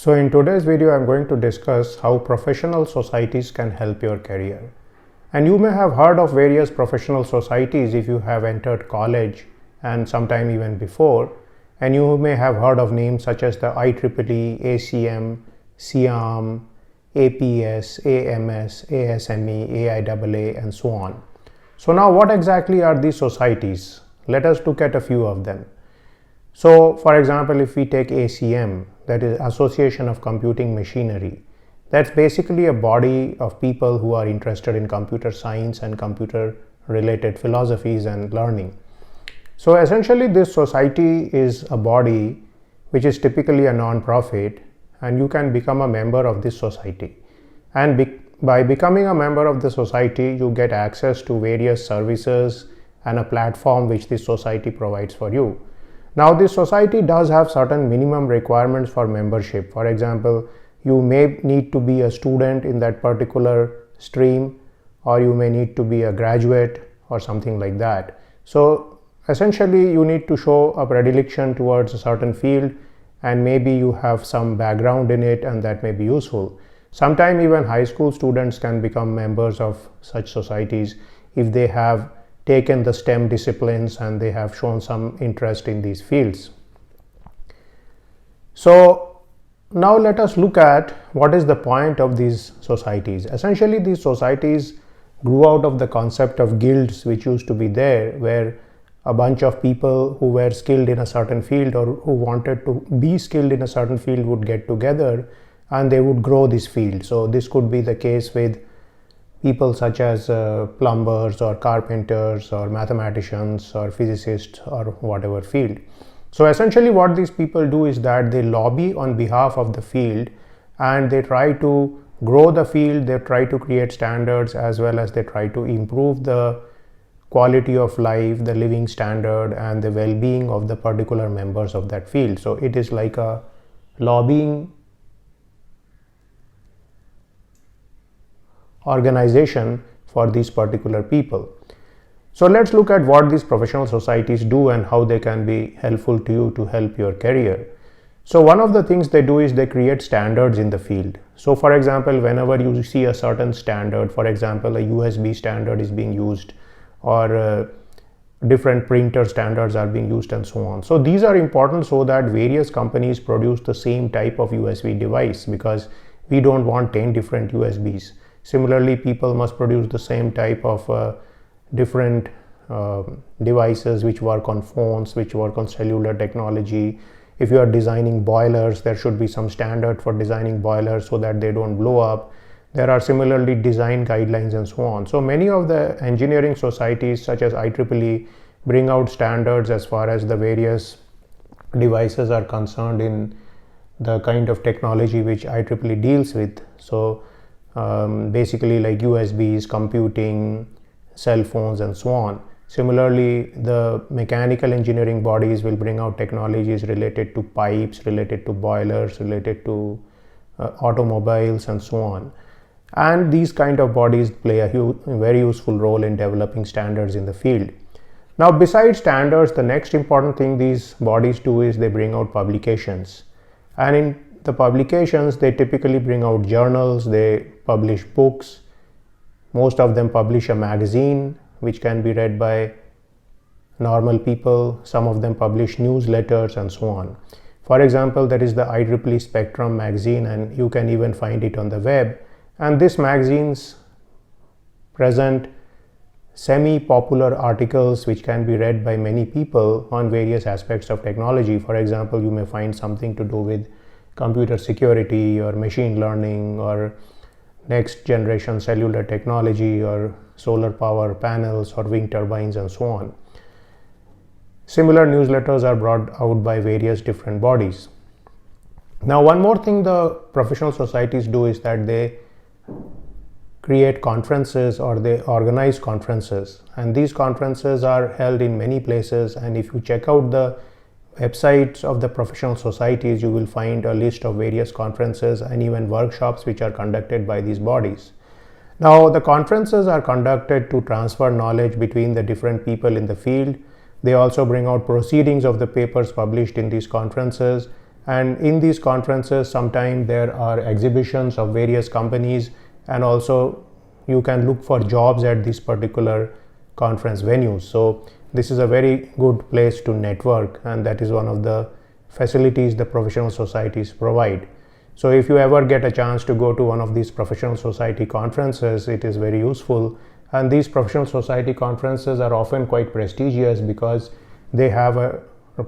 So in today's video, I'm going to discuss how professional societies can help your career. And you may have heard of various professional societies if you have entered college and sometime even before. And you may have heard of names such as the IEEE, ACM, CIAM, APS, AMS, ASME, AIAA, and so on. So now what exactly are these societies? Let us look at a few of them. So for example, if we take ACM, that is Association of Computing Machinery, that's basically a body of people who are interested in computer science and computer related philosophies and learning. So essentially this society is a body which is typically a non-profit, and you can become a member of this society. And by becoming a member of the society, you get access to various services and a platform which this society provides for you. Now this society does have certain minimum requirements for membership. For example, you may need to be a student in that particular stream, or you may need to be a graduate or something like that. So essentially you need to show a predilection towards a certain field, and maybe you have some background in it, and that may be useful. Sometimes even high school students can become members of such societies if they have taken the STEM disciplines and they have shown some interest in these fields. So now let us look at what is the point of these societies. Essentially these societies grew out of the concept of guilds which used to be there, where a bunch of people who were skilled in a certain field or who wanted to be skilled in a certain field would get together and they would grow this field. So this could be the case with people such as plumbers or carpenters or mathematicians or physicists or whatever field. So essentially what these people do is that they lobby on behalf of the field, and they try to grow the field, they try to create standards, as well as they try to improve the quality of life, the living standard, and the well-being of the particular members of that field. So it is like a lobbying organization for these particular people. So let's look at what these professional societies do and how they can be helpful to you to help your career. So one of the things they do is they create standards in the field. So for example, whenever you see a certain standard, for example, a USB standard is being used, or different printer standards are being used, and so on. So these are important so that various companies produce the same type of USB device, because we don't want 10 different USBs. Similarly, people must produce the same type of different devices which work on phones, which work on cellular technology. If you are designing boilers, there should be some standard for designing boilers so that they don't blow up. There are similarly design guidelines and so on. So many of the engineering societies such as IEEE bring out standards as far as the various devices are concerned in the kind of technology which IEEE deals with. So basically like USBs, computing, cell phones, and so on. Similarly, the mechanical engineering bodies will bring out technologies related to pipes, related to boilers, related to automobiles, and so on. And these kind of bodies play a very useful role in developing standards in the field. Now, besides standards, the next important thing these bodies do is they bring out publications. And in the publications, they typically bring out journals, they publish books. Most of them publish a magazine which can be read by normal people. Some of them publish newsletters and so on. For example, there is the IEEE Spectrum magazine, and you can even find it on the web. And these magazines present semi-popular articles which can be read by many people on various aspects of technology. For example, you may find something to do with computer security or machine learning or next generation cellular technology or solar power panels or wind turbines and so on. Similar newsletters are brought out by various different bodies. Now, one more thing the professional societies do is that they create conferences or they organize conferences, and these conferences are held in many places. And if you check out the websites of the professional societies, you will find a list of various conferences and even workshops which are conducted by these bodies. Now, the conferences are conducted to transfer knowledge between the different people in the field. They also bring out proceedings of the papers published in these conferences, And in these conferences, sometimes there are exhibitions of various companies, and also you can look for jobs at these particular conference venues. So this is a very good place to network, and that is one of the facilities the professional societies provide. So if you ever get a chance to go to one of these professional society conferences, it is very useful. And these professional society conferences are often quite prestigious because they have a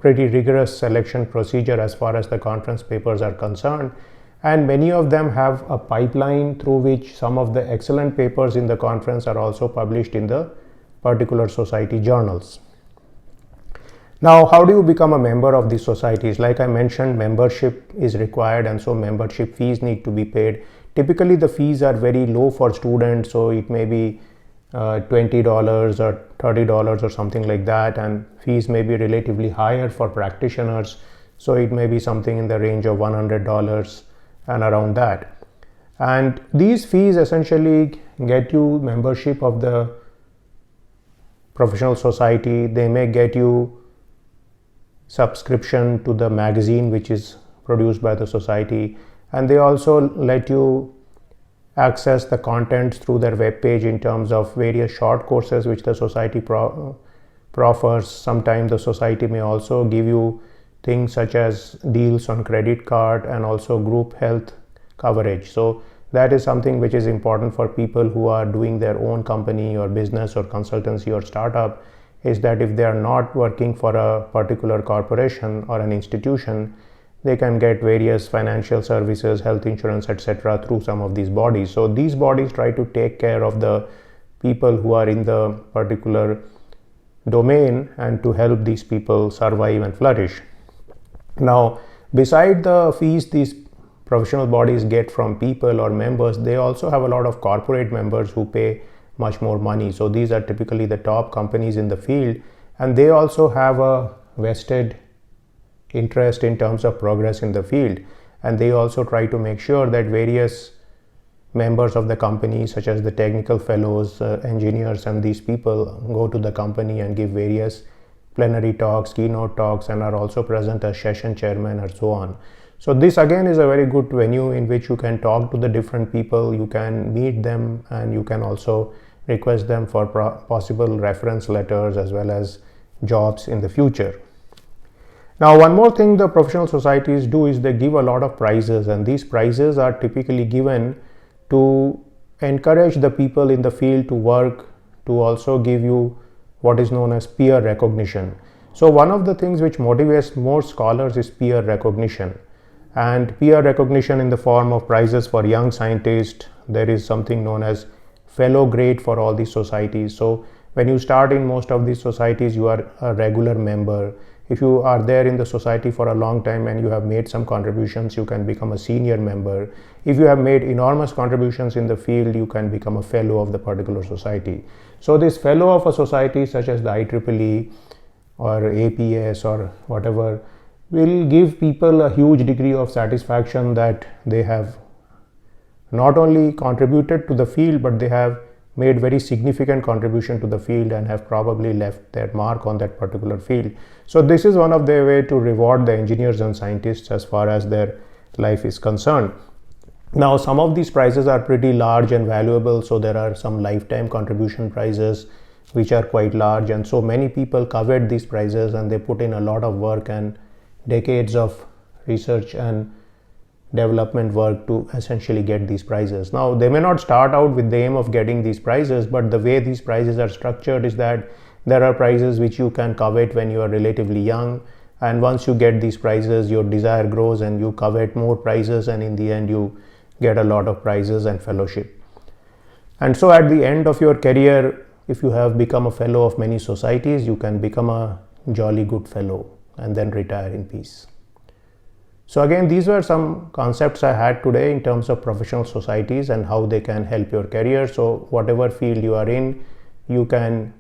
pretty rigorous selection procedure as far as the conference papers are concerned, and many of them have a pipeline through which some of the excellent papers in the conference are also published in the particular society journals. Now, how do you become a member of these societies? Like I mentioned, membership is required, and so membership fees need to be paid. Typically the fees are very low for students, so it may be $20 or $30 or something like that, and fees may be relatively higher for practitioners, so it may be something in the range of $100 and around that. And these fees essentially get you membership of the professional society. They may get you subscription to the magazine which is produced by the society, and they also let you access the contents through their web page in terms of various short courses which the society proffers. Sometimes the society may also give you things such as deals on credit card and also group health coverage. So that is something which is important for people who are doing their own company or business or consultancy or startup, is that if they are not working for a particular corporation or an institution, they can get various financial services, health insurance, etc. through some of these bodies. So these bodies try to take care of the people who are in the particular domain and to help these people survive and flourish. Now, beside the fees these professional bodies get from people or members, they also have a lot of corporate members who pay much more money. So these are typically the top companies in the field, and they also have a vested interest in terms of progress in the field, and they also try to make sure that various members of the company, such as the technical fellows, engineers, and these people go to the company and give various plenary talks, keynote talks, and are also present as session chairman and so on. So this again is a very good venue in which you can talk to the different people, you can meet them, and you can also request them for possible reference letters as well as jobs in the future. Now, one more thing the professional societies do is they give a lot of prizes, and these prizes are typically given to encourage the people in the field to work, to also give you what is known as peer recognition. So one of the things which motivates more scholars is peer recognition, and peer recognition in the form of prizes for young scientists. There is something known as fellow grade for all these societies. So when you start in most of these societies, you are a regular member. If you are there in the society for a long time and you have made some contributions, you can become a senior member. If you have made enormous contributions in the field, you can become a fellow of the particular society. So this fellow of a society such as the IEEE or APS or whatever will give people a huge degree of satisfaction that they have not only contributed to the field, but they have made very significant contribution to the field and have probably left their mark on that particular field. So this is one of the way to reward the engineers and scientists as far as their life is concerned. Now, some of these prizes are pretty large and valuable, so there are some lifetime contribution prizes which are quite large, and so many people covet these prizes and they put in a lot of work and decades of research and development work to essentially get these prizes. Now, they may not start out with the aim of getting these prizes, but the way these prizes are structured is that there are prizes which you can covet when you are relatively young, and once you get these prizes, your desire grows and you covet more prizes, and in the end you get a lot of prizes and fellowship. And so at the end of your career, if you have become a fellow of many societies, you can become a jolly good fellow and then retire in peace. So again, these were some concepts I had today in terms of professional societies and how they can help your career. So whatever field you are in, you can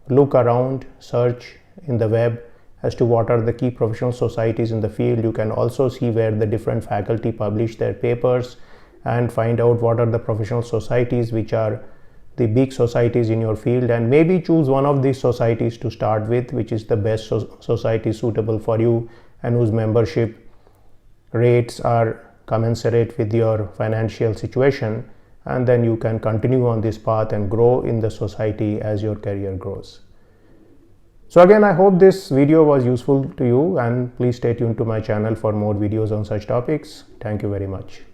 look around, search in the web as to what are the key professional societies in the field. You can also see where the different faculty publish their papers and find out what are the professional societies which are the big societies in your field, and maybe choose one of these societies to start with, which is the best society suitable for you and whose membership rates are commensurate with your financial situation, and then you can continue on this path and grow in the society as your career grows. So again, I hope this video was useful to you, and please stay tuned to my channel for more videos on such topics. Thank you very much.